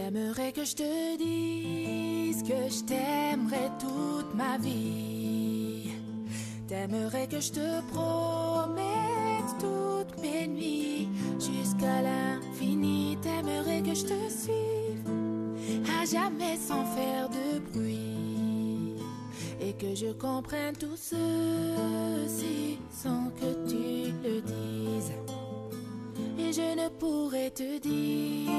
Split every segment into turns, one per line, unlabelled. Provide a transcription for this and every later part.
T'aimerais que je te dise que je t'aimerais toute ma vie. T'aimerais que je te promette toutes mes nuits jusqu'à l'infini. T'aimerais que je te suive à jamais sans faire de bruit et que je comprenne tout ceci sans que tu le dises. Et je ne pourrais te dire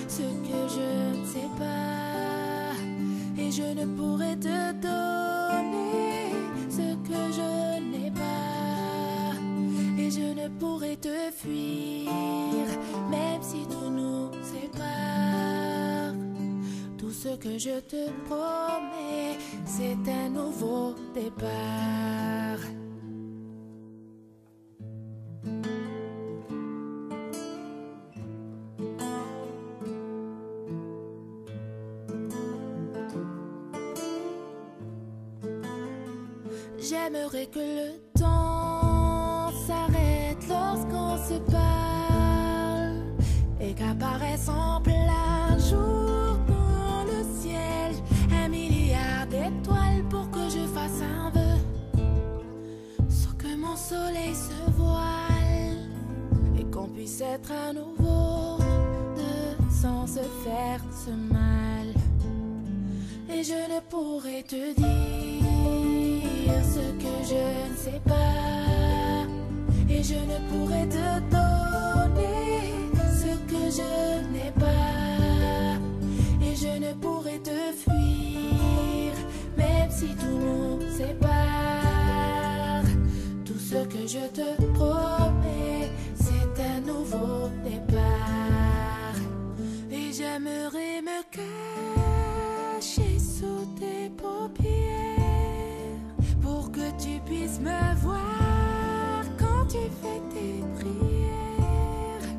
ce que je ne sais pas. Et je ne pourrais te donner ce que je n'ai pas. Et je ne pourrais te fuir même si tout nous sépare. Tout ce que je te promets, c'est un nouveau départ. J'aimerais que le temps s'arrête lorsqu'on se parle et qu'apparaisse en plein jour dans le ciel 1 milliard d'étoiles pour que je fasse un vœu sans que mon soleil se voile et qu'on puisse être à nouveau deux sans se faire ce mal. Et je ne pourrais te dire ce que je ne sais pas. Et je ne pourrais te donner ce que je n'ai pas. Et je ne pourrais te fuir même si tout nous sépare. Tout ce que je te promets, c'est un nouveau départ. Et j'aimerais me cacher sous tes paupières pour que tu puisses me voir quand tu fais tes prières.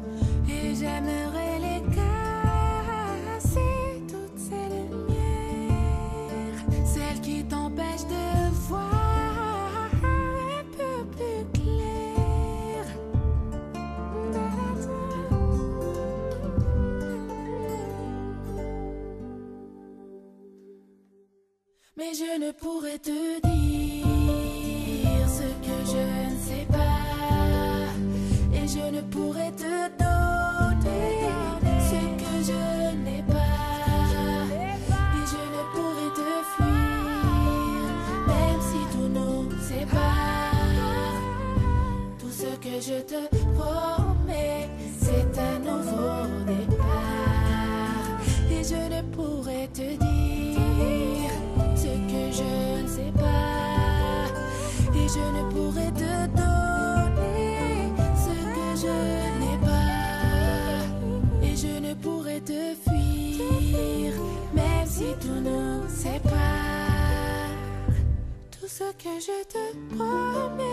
Et j'aimerais les casser, toutes ces lumières, celles qui t'empêchent de voir un peu plus clair. Mais je ne pourrais te dire ce que je ne sais pas. Et je ne pourrais te donner ce que je n'ai pas. Et je ne pourrais te fuir même si tout nous sépare. Tout ce que je te promets, c'est un nouveau départ. Et je ne pourrais te dire ce que je ne sais pas. Et je ne pourrais te donner ce que je n'ai pas. Et je ne pourrais te fuir même si tout nous sépare. Tout ce que je te promets,